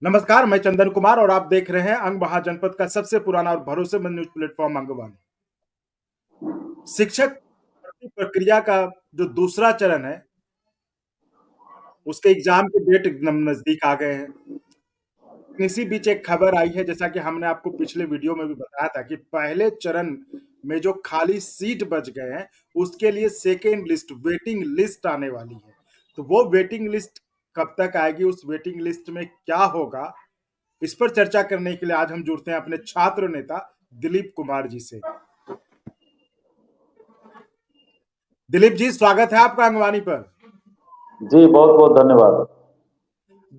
नमस्कार, मैं चंदन कुमार और आप देख रहे हैं अंग महाजनपद का सबसे पुराना और भरोसेमंद न्यूज प्लेटफॉर्म अंगवानी। शिक्षक भर्ती प्रक्रिया का जो दूसरा चरण है, उसके एग्जाम के डेट एकदम नजदीक आ गए हैं। इसी बीच एक खबर आई है, जैसा कि हमने आपको पिछले वीडियो में भी बताया था कि पहले चरण में जो खाली सीट बच गए हैं, उसके लिए सेकेंड लिस्ट वेटिंग लिस्ट आने वाली है। तो वो वेटिंग लिस्ट कब तक आएगी, उस वेटिंग लिस्ट में क्या होगा, इस पर चर्चा करने के लिए आज हम जुड़ते हैं अपने छात्र नेता दिलीप कुमार जी से। दिलीप जी, स्वागत है आपका अंगवानी पर। जी बहुत बहुत धन्यवाद।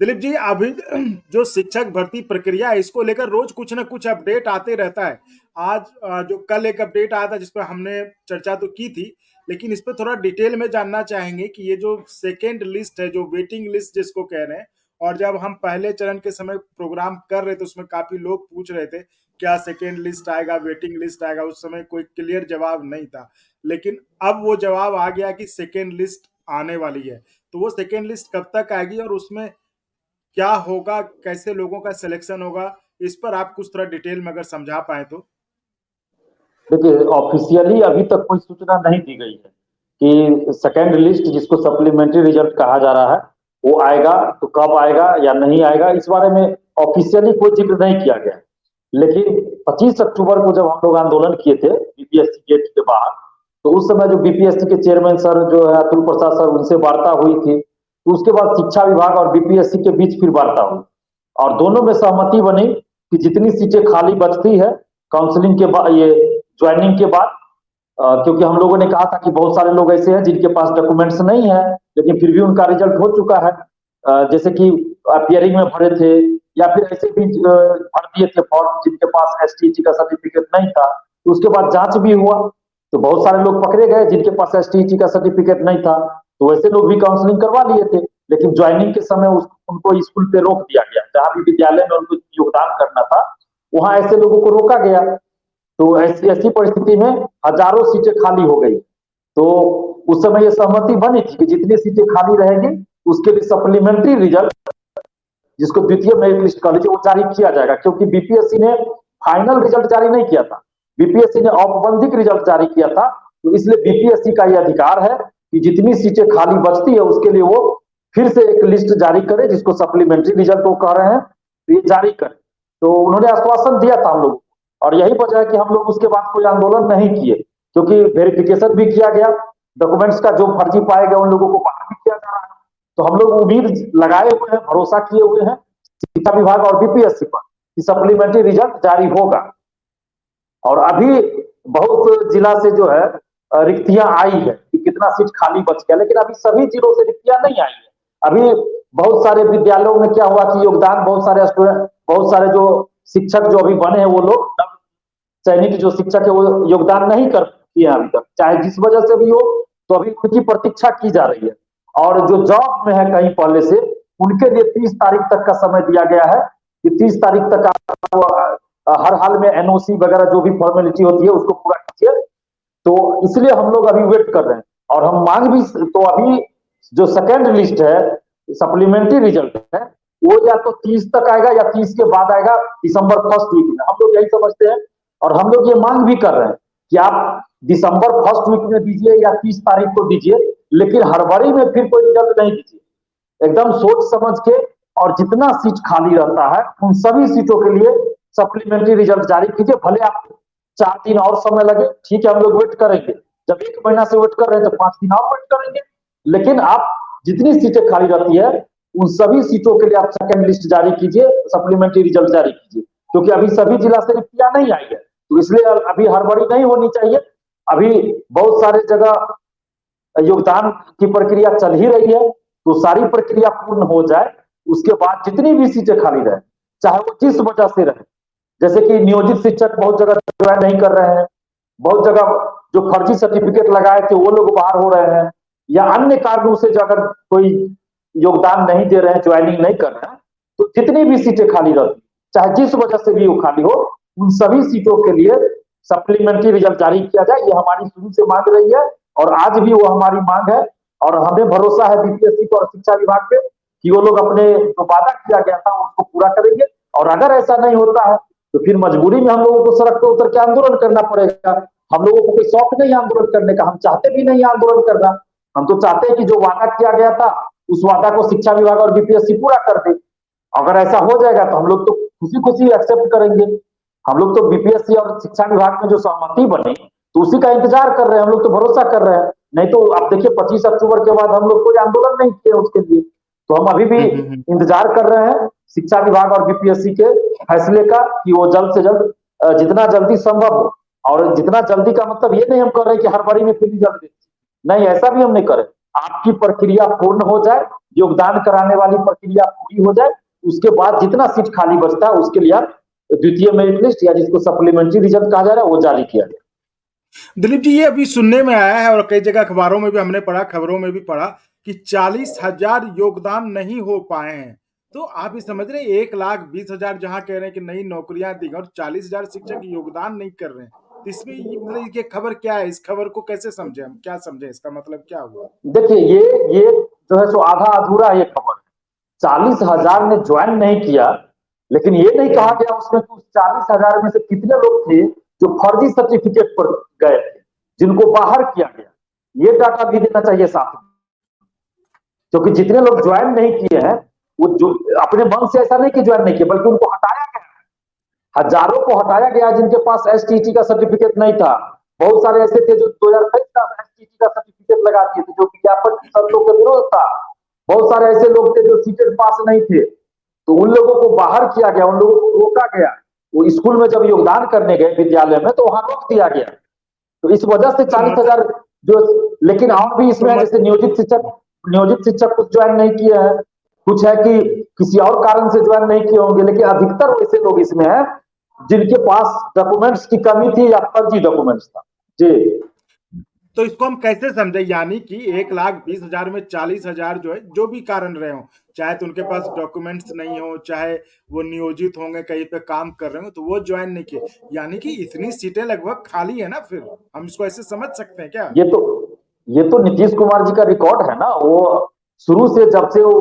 दिलीप जी, अभी जो शिक्षक भर्ती प्रक्रिया है, इसको लेकर रोज कुछ ना कुछ अपडेट आते रहता है। आज जो कल एक अपडेट आया था जिस पर हमने चर्चा तो की थी, लेकिन इस पर थोड़ा डिटेल में जानना चाहेंगे कि ये जो सेकेंड लिस्ट है, जो वेटिंग लिस्ट जिसको कह रहे हैं, और जब हम पहले चरण के समय प्रोग्राम कर रहे थे उसमें काफी लोग पूछ रहे थे क्या सेकेंड लिस्ट आएगा, वेटिंग लिस्ट आएगा, उस समय कोई क्लियर जवाब नहीं था। लेकिन अब वो जवाब आ गया कि सेकेंड लिस्ट आने वाली है। तो वो सेकेंड लिस्ट कब तक आएगी और उसमें क्या होगा, कैसे लोगों का सिलेक्शन होगा, इस पर आप कुछ थोड़ा डिटेल में अगर समझा पाए तो। देखिए, ऑफिशियली अभी तक कोई सूचना नहीं दी गई है कि सेकेंड लिस्ट जिसको सप्लीमेंट्री रिजल्ट कहा जा रहा है वो आएगा, तो कब आएगा या नहीं आएगा इस बारे में ऑफिशियली कोई जिक्र नहीं किया गया। लेकिन 25 अक्टूबर को जब हम लोग आंदोलन किए थे बीपीएससी गेट के बाहर, तो उस समय जो बीपीएससी के चेयरमैन सर जो है अतुल प्रसाद सर, उनसे वार्ता हुई थी। तो उसके बाद शिक्षा विभाग और बीपीएससी के बीच फिर वार्ता हुई और दोनों में सहमति बनी कि जितनी सीटें खाली बचती है काउंसलिंग के बाद, ये ज्वाइनिंग के बाद, क्योंकि हम लोगों ने कहा था कि बहुत सारे लोग ऐसे हैं जिनके पास डॉक्यूमेंट्स नहीं है लेकिन फिर भी उनका रिजल्ट हो चुका है, जैसे कि अपियरिंग में भरे थे या फिर ऐसे भी भर दिए थे फॉर्म जिनके पास एसटीईटी का सर्टिफिकेट नहीं था। तो उसके बाद जांच भी हुआ तो बहुत सारे लोग पकड़े गए जिनके पास एसटीईटी का सर्टिफिकेट नहीं था, तो वैसे लोग भी काउंसलिंग करवा लिए थे। लेकिन ज्वाइनिंग के समय उनको स्कूल पे रोक दिया गया, जहां भी विद्यालय में उनको योगदान करना था वहां ऐसे लोगों को रोका गया। तो ऐसी परिस्थिति में हजारों सीटें खाली हो गई। तो उस समय ये सहमति बनी थी कि जितनी सीटें खाली रहेगी उसके लिए सप्लीमेंट्री रिजल्ट, जिसको द्वितीय मेरिट लिस्ट कह लीजिए, वो जारी किया जाएगा। क्योंकि बीपीएससी ने फाइनल रिजल्ट जारी नहीं किया था, बीपीएससी ने औपबंधिक रिजल्ट जारी किया था। तो इसलिए बीपीएससी का यह अधिकार है कि जितनी सीटें खाली बचती है उसके लिए वो फिर से एक लिस्ट जारी करे, जिसको सप्लीमेंट्री रिजल्ट वो कह रहे हैं, तो ये जारी करे। तो उन्होंने आश्वासन दिया था हम लोग, और यही वजह है कि हम लोग उसके बाद कोई आंदोलन नहीं किए, क्योंकि वेरिफिकेशन भी किया गया, डॉक्यूमेंट्स का जो फर्जी पाए गए उन लोगों को बाहर भी किया जा रहा है। तो हम लोग उम्मीद लगाए हुए हैं, भरोसा किए हुए हैं शिक्षा विभाग और बीपीएससी पर कि सप्लीमेंट्री रिजल्ट जारी होगा। और अभी बहुत जिला से जो है रिक्तियां आई है कि कितना सीट खाली बच गया, लेकिन अभी सभी जिलों से रिक्तियां नहीं आई है। अभी बहुत सारे विद्यालयों में क्या हुआ कि योगदान बहुत सारे स्टूडेंट, बहुत सारे जो शिक्षक जो अभी बने हैं वो लोग चयनित जो शिक्षक है वो योगदान नहीं कर किए अभी तक, चाहे जिस वजह से भी हो, तो अभी उनकी प्रतीक्षा की जा रही है। और जो जॉब में है कहीं पहले से, उनके लिए 30 तारीख तक का समय दिया गया है कि 30 तारीख तक आप हर हाल में एनओसी वगैरह जो भी फॉर्मेलिटी होती है उसको पूरा कीजिए। तो इसलिए हम लोग अभी वेट कर रहे हैं और हम मांग भी, तो अभी जो सेकेंड लिस्ट है सप्लीमेंट्री रिजल्ट है वो या तो 30 तक आएगा या 30 के बाद आएगा, दिसंबर फर्स्ट वीक में, हम लोग यही समझते हैं। और हम लोग ये मांग भी कर रहे हैं कि आप दिसंबर फर्स्ट वीक में दीजिए या 30 तारीख को दीजिए, लेकिन हड़बड़ी में फिर कोई रिजल्ट नहीं दीजिए। एकदम सोच समझ के, और जितना सीट खाली रहता है उन सभी सीटों के लिए सप्लीमेंट्री रिजल्ट जारी कीजिए। भले आप 4 दिन और समय लगे, ठीक है, हम लोग वेट करेंगे। जब 1 महीना से वेट कर रहे हैं तो 5 दिन और वेट करेंगे, लेकिन आप जितनी सीटें खाली रहती है उन सभी सीटों के लिए आप सेकेंड लिस्ट जारी कीजिए, सप्लीमेंट्री रिजल्ट जारी कीजिए। क्योंकि अभी सभी जिला से रिक्तियां नहीं आई है, तो इसलिए अभी हड़बड़ी नहीं होनी चाहिए। अभी बहुत सारे जगह योगदान की प्रक्रिया चल ही रही है, तो सारी प्रक्रिया पूर्ण हो जाए उसके बाद जितनी भी सीटें खाली रहे, चाहे वो जिस वजह से रहे, जैसे कि नियोजित शिक्षक बहुत जगह ज्वाइन नहीं कर रहे हैं, बहुत जगह जो फर्जी सर्टिफिकेट लगाए थे वो लोग बाहर हो रहे हैं, या अन्य कारणों से जो अगर कोई योगदान नहीं दे रहे हैं, ज्वाइनिंग नहीं कर रहे हैं, तो जितनी भी सीटें खाली रहती, चाहे जिस वजह से भी वो खाली हो, उन सभी सीटों के लिए सप्लीमेंट्री रिजल्ट जारी किया जाए। ये हमारी शुरू से मांग रही है और आज भी वो हमारी मांग है, और हमें भरोसा है बीपीएससी को और शिक्षा विभाग पे कि वो लोग अपने जो वादा किया गया था उसको पूरा करेंगे। और अगर ऐसा नहीं होता है तो फिर मजबूरी में हम लोगों को सड़क पर उतर के आंदोलन करना पड़ेगा। हम लोगों को कोई शौक नहीं आंदोलन करने का, हम चाहते भी नहीं आंदोलन करना। हम तो चाहते हैं कि जो वादा किया गया था उस वादा को शिक्षा विभाग और बीपीएससी पूरा कर दे। अगर ऐसा हो जाएगा तो हम लोग तो खुशी खुशी एक्सेप्ट करेंगे। हम लोग तो बीपीएससी और शिक्षा विभाग में जो सहमति बनी तो उसी का इंतजार कर रहे हैं, हम लोग तो भरोसा कर रहे हैं। नहीं तो आप देखिए 25 अक्टूबर के बाद हम लोग कोई आंदोलन नहीं किए उसके लिए। तो हम अभी भी इंतजार कर रहे हैं शिक्षा विभाग और बीपीएससी के फैसले का कि वो जल्द से जल्द जितना जल्दी संभव हो। और जितना जल्दी का मतलब ये नहीं हम कर रहे हैं कि हर बारी में फिर जल्दी, नहीं ऐसा भी हम नहीं करें। आपकी प्रक्रिया पूर्ण हो जाए, योगदान कराने वाली प्रक्रिया पूरी हो जाए, उसके बाद जितना सीट खाली बचता है उसके लिए आप द्वितीय मेरिट लिस्ट या जिसको सप्लीमेंट्री रिजल्ट कहा जा रहा है वो जारी किया जाए। दिलीप जी, ये अभी सुनने में आया है और कई जगह अखबारों में भी हमने पढ़ा, खबरों में भी पढ़ा कि 40,000 योगदान नहीं हो पाए हैं। तो आप ये समझ रहे हैं 1,20,000 जहां कह रहे हैं कि नई नौकरियां दी और 40,000 शिक्षक योगदान नहीं कर रहे हैं, तो इसमें मतलब ये खबर क्या है? इस खबर को कैसे समझे हम, क्या समझे, इसका मतलब क्या हुआ? देखिए ये जो है सो आधा अधूरा ये खबर है। 40,000 ने ज्वाइन नहीं किया, लेकिन ये नहीं कहा गया उसमें कि उस 40,000 में से कितने लोग थे जो फर्जी सर्टिफिकेट पर गए थे, जिनको बाहर किया गया। ये डाटा भी देना चाहिए साथ में, क्योंकि जितने लोग ज्वाइन नहीं किए हैं वो जो अपने मन से ऐसा नहीं कि ज्वाइन नहीं किए, बल्कि उनको हटाया गया। हजारों को हटाया गया जिनके पास एसटीटी का सर्टिफिकेट नहीं था। बहुत सारे ऐसे थे जो 2023 का एसटीटी का सर्टिफिकेट लगा दिए थे, जो विज्ञापन की शर्तों के विरोध था। बहुत सारे ऐसे लोग थे जो सीटेट पास नहीं थे, तो उन लोगों को बाहर किया गया, उन लोगों को रोका गया। वो स्कूल में जब योगदान करने गए विद्यालय में तो वहां रोक दिया गया। तो इस वजह से 40,000 जो, लेकिन और भी इसमें जैसे नियोजित शिक्षक कुछ ज्वाइन नहीं किए हैं, कुछ है कि किसी और कारण से ज्वाइन नहीं किए होंगे, लेकिन अधिकतर वैसे लोग इसमें हैं जिनके पास डॉक्यूमेंट्स की कमी थी या फर्जी डॉक्यूमेंट्स था जी। तो इसको हम कैसे समझे, यानी कि 1,20,000 में 40,000 जो है, जो भी कारण रहे हो, चाहे तो उनके पास डॉक्यूमेंट्स नहीं हो, चाहे वो नियोजित होंगे कहीं पे काम कर रहे हो, तो वो ज्वाइन नहीं किए, यानी कि इतनी सीटें लगभग खाली है ना। फिर हम इसको ऐसे समझ सकते हैं क्या? ये तो नीतीश कुमार जी का रिकॉर्ड है ना। वो शुरू से जब से वो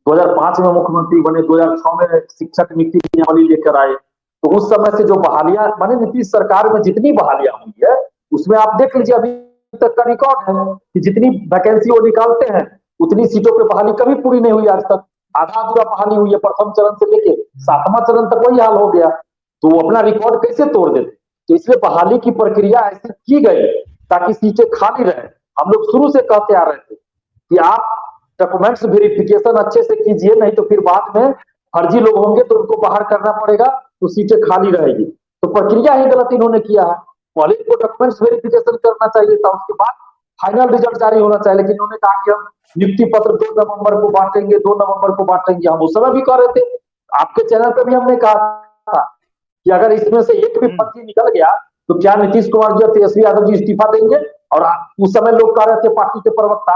2005 में मुख्यमंत्री बने, 2006 में शिक्षक नियुक्ति की अमली लेकर आए, तो उस समय से जो बहालियां माने नीतीश सरकार में जितनी बहालियां हुई है उसमें आप देख लीजिए अभी तक का रिकॉर्ड है कि जितनी वैकेंसी वो निकालते हैं उतनी सीटों पे बहाली कभी पूरी नहीं हुई आज तक। आधा अधूरा बहाली हुई है, प्रथम चरण से लेके 7वां चरण तक वही हाल हो गया। तो वो अपना रिकॉर्ड कैसे तोड़ देते? तो इसलिए बहाली की प्रक्रिया ऐसी की गई ताकि सीटें खाली रहे। हम लोग शुरू से कहते आ रहे थे कि आप डॉक्यूमेंट्स वेरिफिकेशन अच्छे से कीजिए, नहीं तो फिर बाद में फर्जी लोग होंगे तो उनको बाहर करना पड़ेगा, तो सीटें खाली रहेगी। तो प्रक्रिया ही गलत इन्होंने किया है। पहले इनको डॉक्यूमेंट्स वेरिफिकेशन करना चाहिए था, उसके बाद फाइनल रिजल्ट जारी होना चाहिए। लेकिन इन्होंने कहा कि हम नियुक्ति पत्र 2 नवंबर को बांटेंगे, 2 नवंबर को बांटेंगे। हम उस समय भी कह रहे थे, आपके चैनल पर भी हमने कहा था कि अगर इसमें से एक भी फर्जी निकल गया तो क्या नीतीश कुमार जी और तेजस्वी यादव जी इस्तीफा देंगे? और उस समय लोग कह रहे थे, पार्टी के प्रवक्ता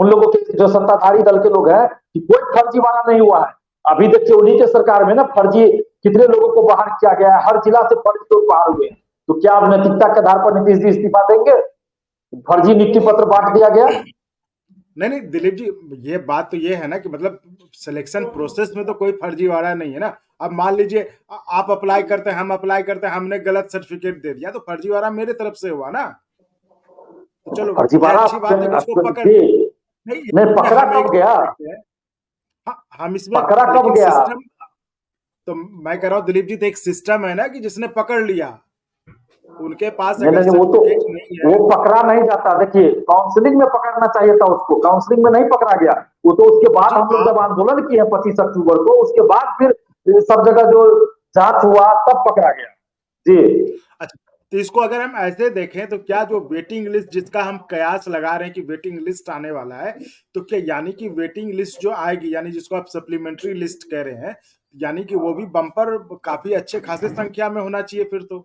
उन लोगों के जो सत्ताधारी दल के लोग हैं कि कोई फर्जी वाला नहीं हुआ है। अभी देखिए उन्हीं के सरकार में ना फर्जी कितने लोगों को बाहर किया गया है, हर जिला से फर्जी लोग बाहर हुए। तो क्या अब नैतिकता के आधार पर नीतीश जी इस्तीफा देंगे? फर्जी नियुक्ति पत्र बांट दिया गया। नहीं दिलीप जी, ये बात तो ये है ना कि मतलब सिलेक्शन प्रोसेस में तो कोई फर्जीवाड़ा नहीं है ना। अब मान लीजिए आप अप्लाई करते हैं, हम अप्लाई करते हैं, हमने गलत सर्टिफिकेट दे दिया, तो फर्जीवाड़ा मेरे तरफ से हुआ ना। तो चलो फर्जीवाड़ा अच्छी बात है, इसको पकड़ नहीं पकड़ा कब गया? हाँ, हम इसमें पकड़ा कब गया? सिस्टम, तो मैं कह रहा हूँ दिलीप जी, तो एक सिस्टम है ना कि जिसने पकड़ लिया, उनके पास अगर सर्टिफिकेट नहीं है, वो पकड़ा नहीं जाता। देखिए काउंसलिंग में पकड़ना चाहिए था उसको, काउंसलिंग में नहीं पकड़ा गया वो। तो उसके बाद हम लोग जब आंदोलन किए 25 अक्टूबर को, उसके बाद फिर सब जगह जो जांच हुआ तब पकड़ा गया जी। अच्छा, तो इसको अगर हम ऐसे देखें तो क्या जो वेटिंग लिस्ट, जिसका हम कयास लगा रहे हैं कि वेटिंग लिस्ट आने वाला है, तो क्या यानी कि वेटिंग लिस्ट जो आएगी, यानी जिसको आप सप्लीमेंट्री लिस्ट कह रहे हैं, यानी कि वो भी बम्पर काफी अच्छे खासे संख्या में होना चाहिए फिर तो?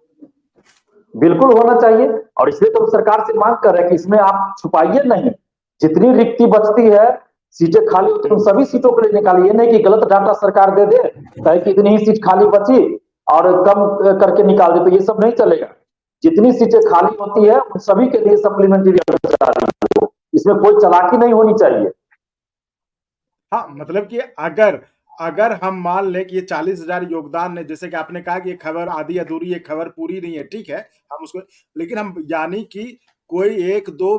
बिल्कुल होना चाहिए, और इसलिए तो सरकार से मांग कर रहे हैं कि इसमें आप छुपाइए नहीं। जितनी रिक्ति बचती है, सीटें खाली होती है, उन सभी सीटों को निकालिए। नहीं कि गलत डाटा सरकार दे दे कि इतनी ही सीट खाली बची और कम करके निकाल दे, तो ये सब नहीं चलेगा। जितनी सीटें खाली होती है उन सभी के लिए सप्लीमेंट्री, इसमें कोई चालाकी नहीं होनी चाहिए। हाँ, मतलब कि अगर अगर हम मान लें कि ये 40,000 योगदान है, जैसे कि आपने कहा कि ये खबर आधी अधूरी है, खबर पूरी नहीं है, ठीक है, हम उसको लेकिन हम यानी कि कोई 1-2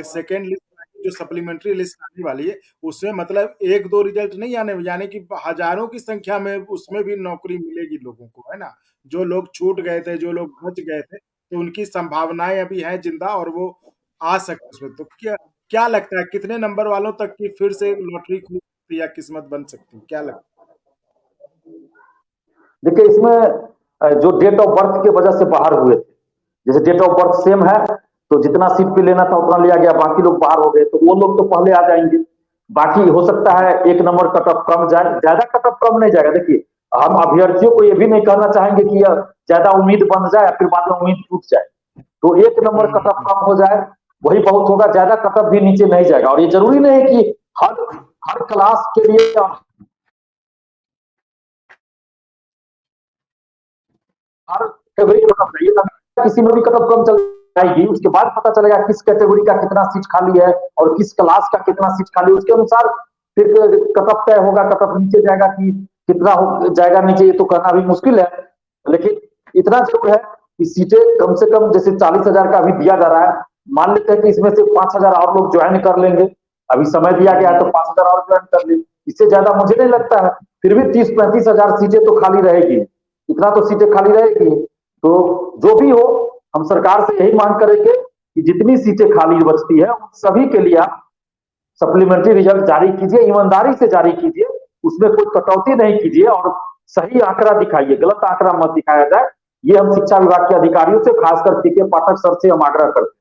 सेकंड लिस्ट जो सप्लीमेंट्री लिस्ट आने वाली है, उसमें मतलब 1-2 रिजल्ट नहीं आने, यानी कि हज़ारों की संख्या में उसमें भी नौकरी मिलेगी लोगों को, है ना? जो लोग छूट गए थे, जो लोग बच गए थे, तो उनकी संभावनाएँ अभी हैं ज़िंदा और वो आ सकते हैं उसमें। तो क्या क्या लगता है कितने नंबर वालों तक की फिर से लॉटरी खुल सकती है या किस्मत बन सकती है? क्या लगता देखिए इसमें जो डेट ऑफ बर्थ की वजह से बाहर हुए थे, जैसे डेट ऑफ बर्थ सेम है तो जितना सीट पे लेना था उतना लिया गया, बाकी लोग बाहर हो गए तो वो लोग तो पहले आ जाएंगे। बाकी हो सकता है एक नंबर कट ऑफ कम जाए, ज्यादा कट ऑफ कम नहीं जाएगा। देखिए हम अभ्यर्थियों को ये भी नहीं कहना चाहेंगे कि ज्यादा उम्मीद बन जाए फिर बाद में उम्मीद टूट जाए, तो एक है? नंबर कट ऑफ कम हो जाए वही बहुत होगा, ज्यादा कट ऑफ भी नीचे नहीं जाएगा। और ये जरूरी नहीं है कि हर हर क्लास के लिए हर कैटेगरी कट ऑफ चाहिए, किसी में भी कट ऑफ कम चल जाएगी, उसके बाद पता चलेगा किस कैटेगरी का कितना सीट खाली है और किस क्लास का कितना सीट खाली है, उसके अनुसार फिर कट ऑफ तय होगा। कट ऑफ नीचे जाएगा कि कितना हो जाएगा नीचे ये तो कहना भी मुश्किल है, लेकिन इतना जरूर है कि सीटें कम से कम जैसे 40,000 का अभी दिया जा रहा है, मान लेते हैं कि इसमें से 5,000 और लोग ज्वाइन कर लेंगे, अभी समय दिया गया है तो 5,000 और ज्वाइन कर ले, इससे ज्यादा मुझे नहीं लगता है। फिर भी 30-35,000 सीटें तो खाली रहेगी, इतना तो सीटें खाली रहेगी। तो जो भी हो हम सरकार से यही मांग करेंगे कि जितनी सीटें खाली बचती है उन सभी के लिए आप सप्लीमेंट्री रिजल्ट जारी कीजिए, ईमानदारी से जारी कीजिए, उसमें कोई कटौती नहीं कीजिए और सही आंकड़ा दिखाइए, गलत आंकड़ा मत दिखाया जाए। ये हम शिक्षा विभाग के अधिकारियों से खासकर के पाठक सर से हम आग्रह करते हैं।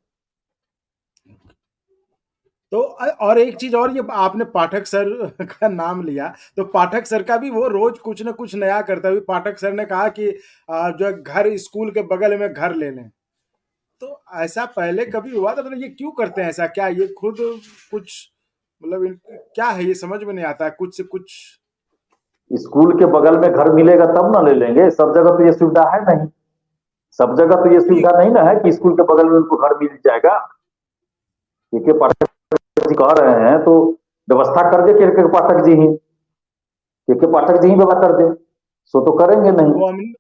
तो और एक चीज और, ये आपने पाठक सर का नाम लिया, तो पाठक सर का भी वो रोज कुछ ना कुछ नया करता है। पाठक सर ने कहा कि जो है घर स्कूल के बगल में घर ले लें, तो ऐसा पहले कभी हुआ था? मतलब ये क्यों करते हैं ऐसा? क्या ये खुद कुछ मतलब क्या है, ये समझ में नहीं आता, कुछ से कुछ। स्कूल के बगल में घर मिलेगा तब ना ले लेंगे, सब जगह तो ये सुविधा है नहीं, सब जगह तो ये नहीं, सुविधा नहीं ना है कि स्कूल के बगल में उनको घर मिल जाएगा। ठीक है, पाठक जी कह रहे हैं तो व्यवस्था कर दे के पाठक जी ही, के पाठक जी ही व्यवस्था कर दे, सो तो करेंगे नहीं। वो हम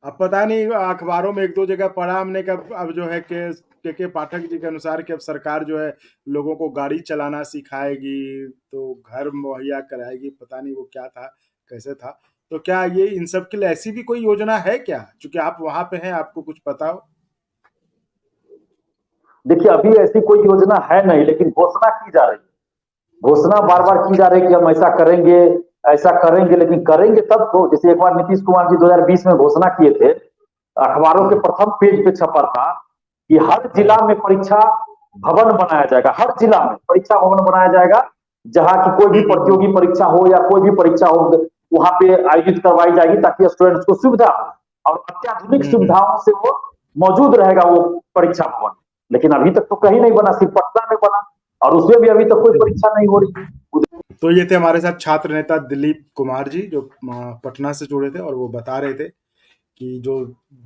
अब पता नहीं, अखबारों में 1-2 जगह पढ़ा हमने कि अब जो है के पाठक जी के अनुसार कि अब सरकार जो है लोगों को गाड़ी चलाना सिखाएगी, तो घर मुहैया कराएगी, पता नहीं वो क्या था, कैसे था। तो क्या ये इन सब के लिए ऐसी भी कोई योजना है क्या? चूँकि आप वहाँ पे हैं, आपको कुछ पता हो? देखिए अभी ऐसी कोई योजना है नहीं, लेकिन घोषणा की जा रही है, घोषणा बार बार की जा रही है कि हम ऐसा करेंगे, लेकिन करेंगे तब तो। जैसे एक बार नीतीश कुमार जी 2020 में घोषणा किए थे, अखबारों के प्रथम पेज पे छपा था कि हर जिला में परीक्षा भवन बनाया जाएगा, हर जिला में परीक्षा भवन बनाया जाएगा, जहां की कोई भी प्रतियोगी परीक्षा हो या कोई भी परीक्षा हो वहां पे आयोजित करवाई जाएगी, ताकि स्टूडेंट्स को सुविधा हो और अत्याधुनिक सुविधाओं से वो मौजूद रहेगा वो परीक्षा भवन। लेकिन अभी तक तो कहीं नहीं बना, सिर्फ पटना में बना और उसमें भी अभी तक कोई परीक्षा नहीं हो रही। तो ये थे हमारे साथ छात्र नेता दिलीप कुमार जी, जो पटना से जुड़े थे, और वो बता रहे थे कि जो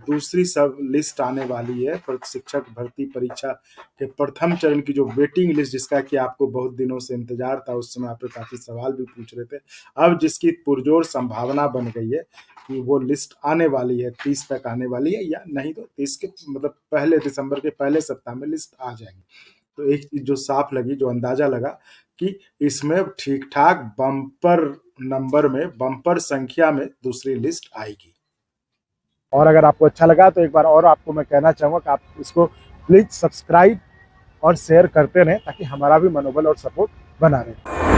दूसरी सब लिस्ट आने वाली है शिक्षक भर्ती परीक्षा के प्रथम चरण की, जो वेटिंग लिस्ट जिसका कि आपको बहुत दिनों से इंतजार था, उस समय आप काफी सवाल भी पूछ रहे थे, अब जिसकी पुरजोर संभावना बन गई है कि वो लिस्ट आने वाली है, 30 तक आने वाली है, या नहीं तो 30 के मतलब पहले दिसंबर के पहले सप्ताह में लिस्ट आ जाएगी। तो एक चीज जो साफ लगी, जो अंदाजा लगा कि इसमें ठीक ठाक बम्पर नंबर में, बम्पर संख्या में दूसरी लिस्ट आएगी। और अगर आपको अच्छा लगा तो एक बार और आपको मैं कहना चाहूँगा कि आप इसको प्लीज़ सब्सक्राइब और शेयर करते रहें, ताकि हमारा भी मनोबल और सपोर्ट बना रहे।